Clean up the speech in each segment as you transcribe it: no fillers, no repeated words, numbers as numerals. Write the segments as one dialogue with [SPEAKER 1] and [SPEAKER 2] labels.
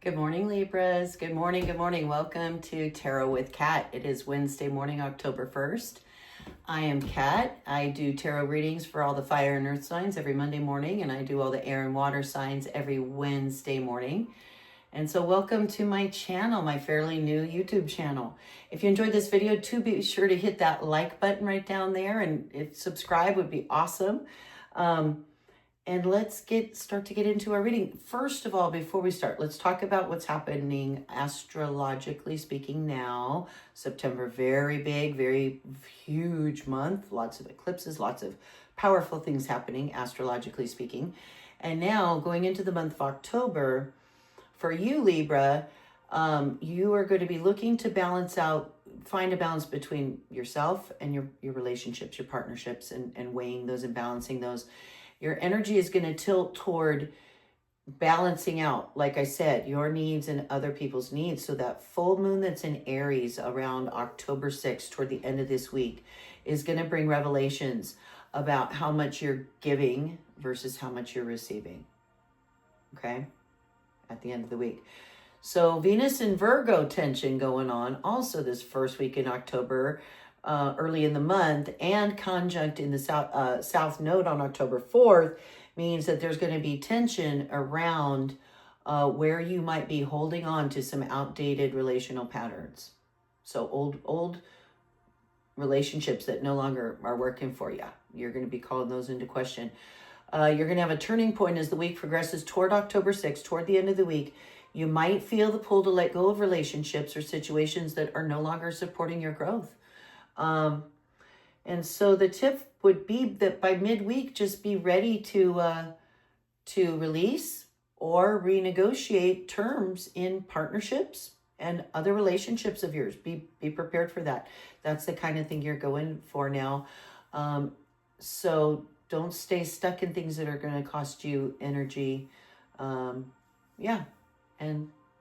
[SPEAKER 1] Good morning, Libras. Good morning. Good morning. Welcome to Tarot with Kat. It is Wednesday morning, October 1st. I am Kat. I do tarot readings for all the fire and earth signs every Monday morning, and I do all the air and water signs every Wednesday morning. And so welcome to my channel, my fairly new YouTube channel. If you enjoyed this video, be sure to hit that like button right down there, and if subscribe would be awesome. And let's start to get into our reading. First of all, before we start, let's talk about what's happening astrologically speaking now. September, very big, very huge month. Lots of eclipses, lots of powerful things happening astrologically speaking. And now going into the month of October, for you, Libra, you are going to be looking to find a balance between yourself and your relationships, your partnerships, and weighing those and balancing those. Your energy is going to tilt toward balancing out, like I said, your needs and other people's needs. So that full moon that's in Aries around October 6th, toward the end of this week, is going to bring revelations about how much you're giving versus how much you're receiving. Okay? At the end of the week. So Venus and Virgo tension going on also this first week in October, early in the month, and conjunct in the south node on October 4th means that there's going to be tension around where you might be holding on to some outdated relational patterns. So old relationships that no longer are working for you. You're going to be calling those into question. You're going to have a turning point as the week progresses toward October 6th, toward the end of the week. You might feel the pull to let go of relationships or situations that are no longer supporting your growth. And so the tip would be that by midweek, just be ready to release or renegotiate terms in partnerships and other relationships of yours. Be prepared for that. That's the kind of thing you're going for now. So don't stay stuck in things that are going to cost you energy. And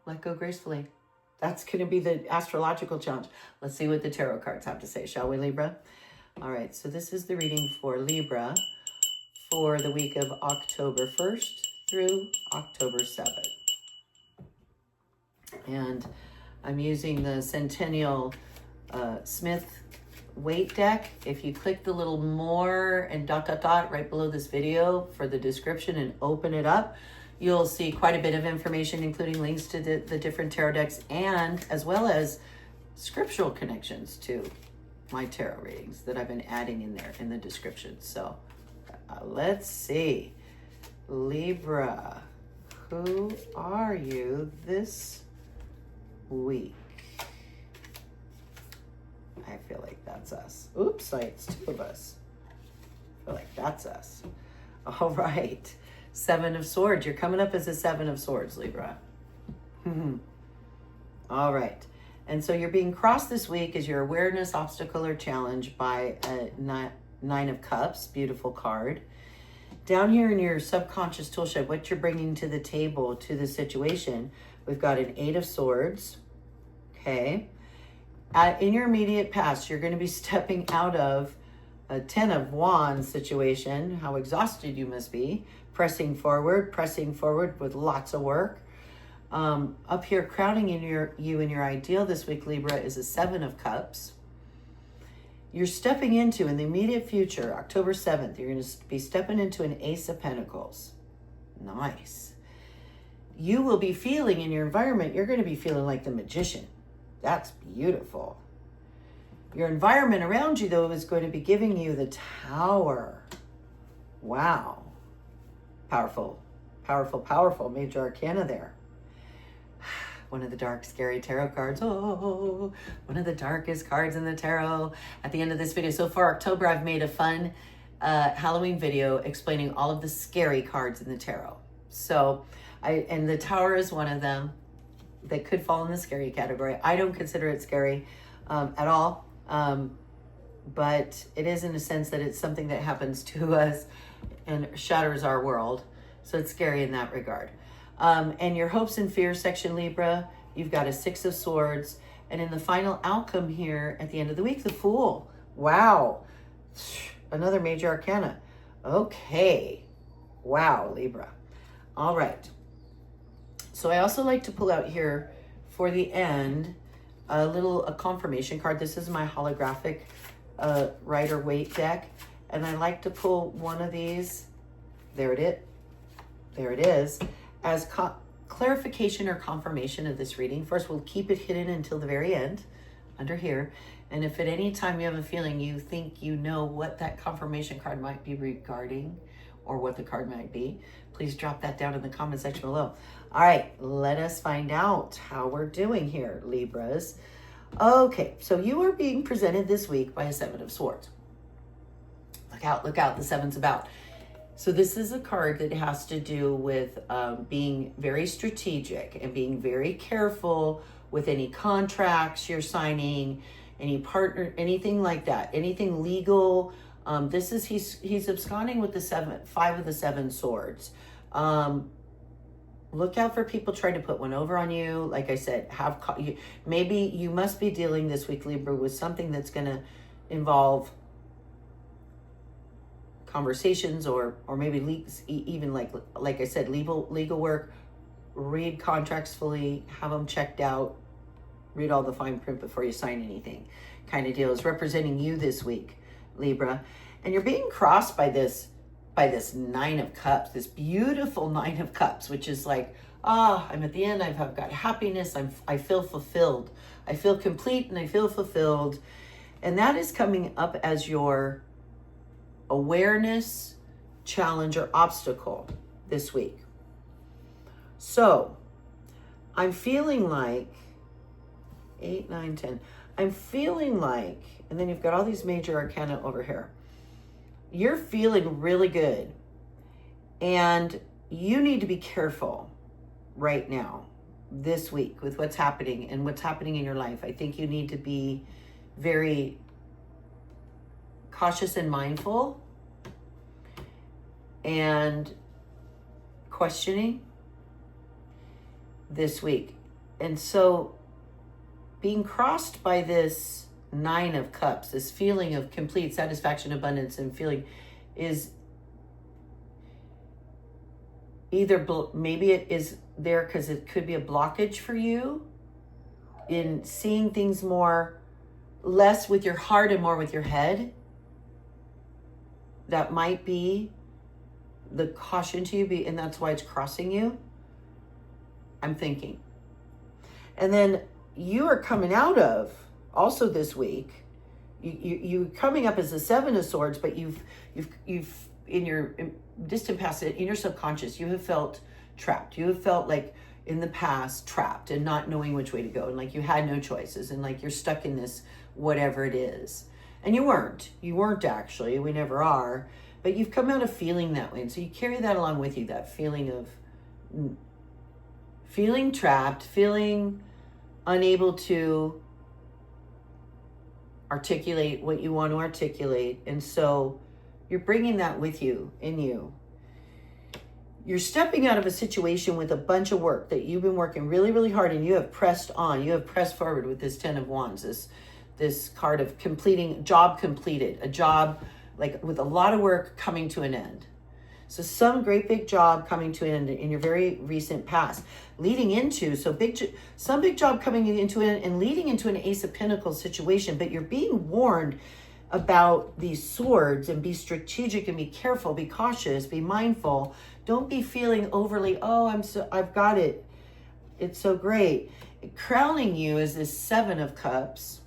[SPEAKER 1] let go gracefully. That's going to be the astrological challenge. Let's see what the tarot cards have to say, shall we, Libra? All right, so this is the reading for Libra for the week of October 1st through October 7th. And I'm using the Centennial Smith weight deck. If you click the little more and ... right below this video for the description and open it up, you'll see quite a bit of information, including links to the different tarot decks, and as well as scriptural connections to my tarot readings that I've been adding in there in the description. So let's see. Libra, who are you this week? I feel like that's us. Oops, it's two of us. I feel like that's us. All right. Seven of Swords. You're coming up as a Seven of Swords, Libra. All right. And so you're being crossed this week as your awareness, obstacle, or challenge by a Nine of Cups. Beautiful card. Down here in your subconscious tool shed, what you're bringing to the table, to the situation, we've got an Eight of Swords. Okay. In your immediate past, you're going to be stepping out of a Ten of Wands situation. How exhausted you must be. Pressing forward with lots of work. Up here, crowning in you in your ideal this week, Libra, is a Seven of Cups. You're stepping into, in the immediate future, October 7th, you're going to be stepping into an Ace of Pentacles. Nice. You will be feeling in your environment, you're going to be feeling like the Magician. That's beautiful. Your environment around you, though, is going to be giving you the Tower. Wow. Powerful, powerful, powerful major arcana there. One of the dark, scary tarot cards. Oh, one of the darkest cards in the tarot. At the end of this video, so far October, I've made a fun Halloween video explaining all of the scary cards in the tarot. So, and the Tower is one of them that could fall in the scary category. I don't consider it scary at all. But it is in a sense that it's something that happens to us and shatters our world. So it's scary in that regard. And your hopes and fears section, Libra, you've got a Six of Swords. And in the final outcome here at the end of the week, the Fool. Wow. Another major arcana. Okay. Wow, Libra. All right. So I also like to pull out here for the end a confirmation card. This is my holographic Rider-Waite deck, and I like to pull one of these. There it is, as clarification or confirmation of this reading. First, we'll keep it hidden until the very end, under here. And if at any time you have a feeling you think you know what that confirmation card might be regarding, or what the card might be, please drop that down in the comment section below. All right, let us find out how we're doing here, Libras. Okay, so you are being presented this week by a Seven of Swords. Look out, the Seven's about. So this is a card that has to do with being very strategic and being very careful with any contracts you're signing, any partner, anything like that, anything legal. He's absconding with the five of the seven swords. Look out for people trying to put one over on you. Like I said, maybe you must be dealing this week, Libra, with something that's going to involve conversations or maybe leaks, even like I said, legal work. Read contracts fully, have them checked out, read all the fine print before you sign anything, kind of deal. Is representing you this week, Libra. And you're being crossed by this Nine of Cups, this beautiful Nine of Cups, which is like, I'm at the end, I've got happiness, I feel fulfilled, I feel complete, and I feel fulfilled. And that is coming up as your awareness, challenge, or obstacle this week. So I'm feeling like 8, 9, 10. I'm feeling like, and then you've got all these major arcana over here. You're feeling really good, and you need to be careful right now, this week, with what's happening and what's happening in your life. I think you need to be very cautious and mindful and questioning this week. And so being crossed by this Nine of Cups, this feeling of complete satisfaction, abundance, and feeling, is either maybe it is there because it could be a blockage for you in seeing things less with your heart and more with your head. That might be the caution to you, and that's why it's crossing you, I'm thinking. And then you are coming out of, also this week, you coming up as the Seven of Swords, but you've in your distant past, in your subconscious, you have felt trapped. You have felt like in the past trapped and not knowing which way to go, and like you had no choices, and like you're stuck in this whatever it is. And you weren't actually, we never are, but you've come out of feeling that way. And so you carry that along with you, that feeling of feeling trapped, feeling unable to articulate what you want to articulate. And so you're bringing that with you, in you. You're stepping out of a situation with a bunch of work that you've been working really, really hard, and you have pressed on, you have pressed forward with this Ten of Wands, this card of completing, job completed, a job like with a lot of work coming to an end. So some great big job coming to an end in your very recent past, leading into, some big job coming into it and leading into an Ace of Pentacles situation, but you're being warned about these swords, and be strategic and be careful, be cautious, be mindful. Don't be feeling overly, I've got it, it's so great. Crowning you is this Seven of Cups,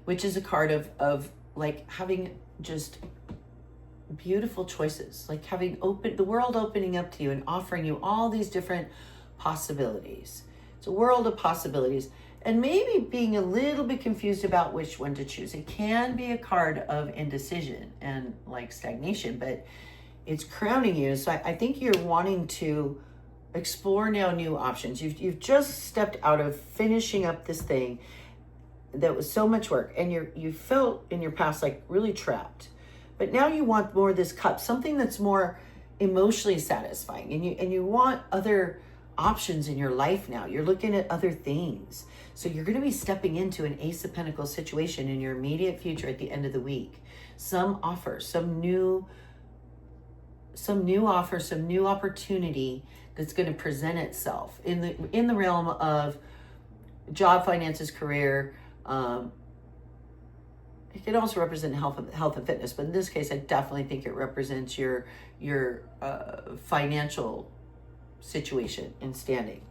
[SPEAKER 1] which is a card of like having just beautiful choices, like having the world opening up to you and offering you all these different possibilities. It's a world of possibilities, and maybe being a little bit confused about which one to choose. It can be a card of indecision and like stagnation, but it's crowning you. So I think you're wanting to explore now new options. You've just stepped out of finishing up this thing that was so much work, and you felt in your past like really trapped. But now you want more of this cup, something that's more emotionally satisfying, and you want other options in your life now. You're looking at other things. So you're going to be stepping into an Ace of Pentacles situation in your immediate future at the end of the week. Some offer, some new offer, some new opportunity that's going to present itself in the realm of job, finances, career. It can also represent health and fitness, but in this case, I definitely think it represents your financial situation and standing.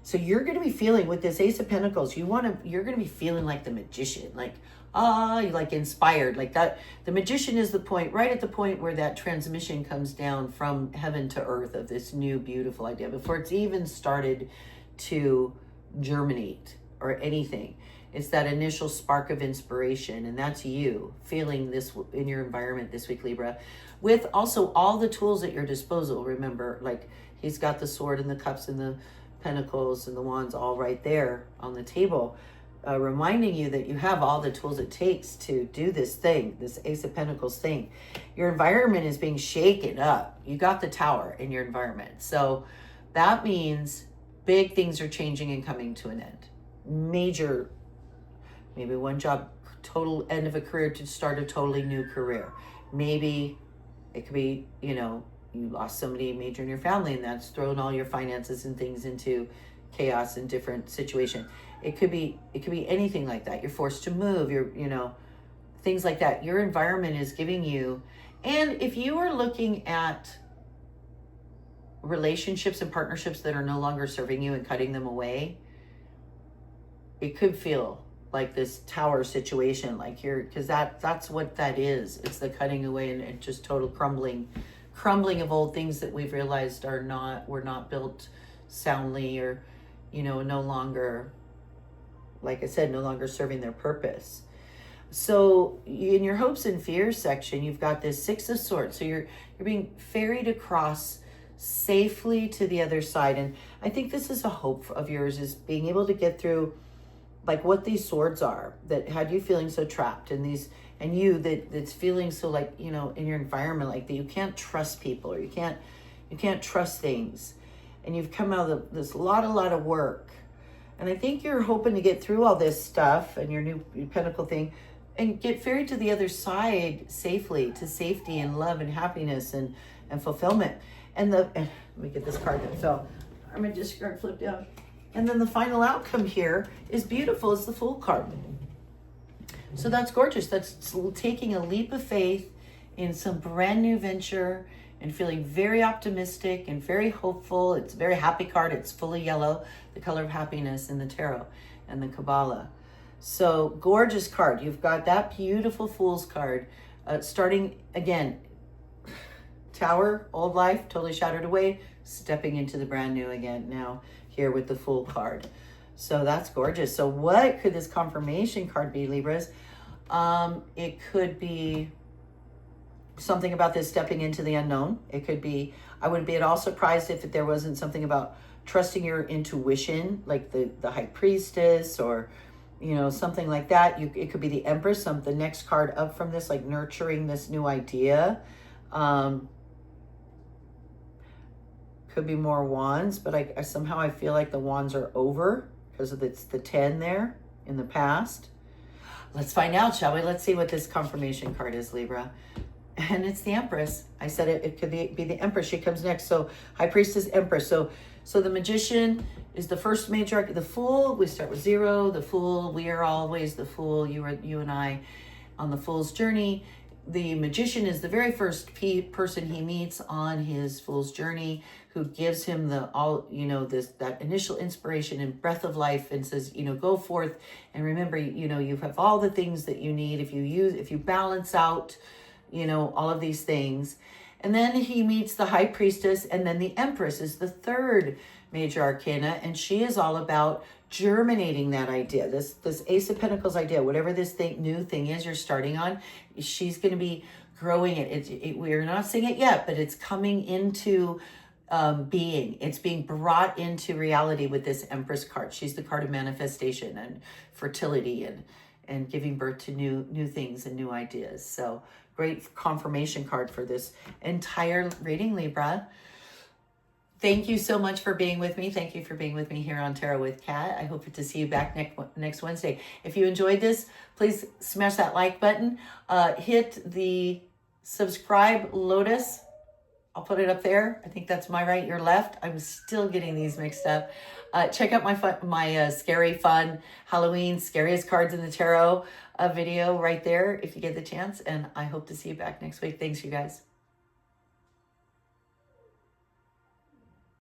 [SPEAKER 1] So you're going to be feeling with this Ace of Pentacles, you're going to be feeling like the magician, like, you're like inspired, like that. The magician is the point, right at the point where that transmission comes down from heaven to earth of this new beautiful idea before it's even started to germinate or anything. It's that initial spark of inspiration, and that's you feeling this in your environment this week, Libra, with also all the tools at your disposal. Remember, like he's got the sword and the cups and the pentacles and the wands all right there on the table, reminding you that you have all the tools it takes to do this thing, this Ace of Pentacles thing. Your environment is being shaken up. You got the Tower in your environment. So that means big things are changing and coming to an end. Major, maybe one job, total end of a career to start a totally new career. Maybe it could be, you lost somebody major in your family and that's thrown all your finances and things into chaos and different situation. It could be anything like that. You're forced to move, things like that. Your environment is giving you, and if you are looking at relationships and partnerships that are no longer serving you and cutting them away, it could feel like this Tower situation, like because that's what that is. It's the cutting away and just total crumbling of old things that we've realized were not built soundly, or no longer, like I said, no longer serving their purpose. So in your hopes and fears section, you've got this Six of Swords. So you're being ferried across safely to the other side. And I think this is a hope of yours, is being able to get through like what these swords are that had you feeling so trapped, and that's feeling so like, in your environment, like that you can't trust people, or you can't trust things. And you've come out of this lot of work. And I think you're hoping to get through all this stuff and your new pentacle thing and get ferried to the other side safely, to safety and love and happiness and fulfillment. And let me get this card that fell. Our Magician card flipped down. And then the final outcome here is beautiful. It's the Fool card. So that's gorgeous. That's taking a leap of faith in some brand new venture and feeling very optimistic and very hopeful. It's a very happy card. It's fully yellow, the color of happiness in the tarot and the Kabbalah. So gorgeous card. You've got that beautiful Fool's card. Starting again, Tower, old life, totally shattered away, stepping into the brand new again now here with the Fool card. So that's gorgeous. So what could this confirmation card be, Libras? It could be something about this stepping into the unknown. It could be, I wouldn't be at all surprised if there wasn't something about trusting your intuition, like the High Priestess, or something like that. It could be the Empress, the next card up from this, like nurturing this new idea. Could be more wands, but I somehow feel like the wands are over because of it's the 10 there in the past. Let's find out, shall we? Let's see what this confirmation card is, Libra. And it's the Empress. I said it could be the Empress. She comes next. So High Priestess, Empress. So the Magician is the first major arc. The Fool, we start with 0. The Fool, we are always the Fool. You and I on the Fool's journey. The Magician is the very first person he meets on his Fool's journey, who gives him that initial inspiration and breath of life, and says, go forth and remember, you have all the things that you need if you balance out, all of these things. And then he meets the High Priestess, and then the Empress is the third major arcana, and she is all about germinating that idea, this Ace of Pentacles idea, whatever this new thing is you're starting on. She's going to be growing it. We're not seeing it yet, but it's coming into being. It's being brought into reality with this Empress card. She's the card of manifestation and fertility and giving birth to new things and new ideas. So great confirmation card for this entire reading, Libra. Thank you so much for being with me. Thank you for being with me here on Tarot with Kat. I hope to see you back next Wednesday. If you enjoyed this, please smash that like button. Hit the subscribe lotus I'll put it up there. I think that's my right, your left. I'm still getting these mixed up. Check out my scary fun Halloween scariest cards in the tarot video right there if you get the chance. And I hope to see you back next week. Thanks, you guys.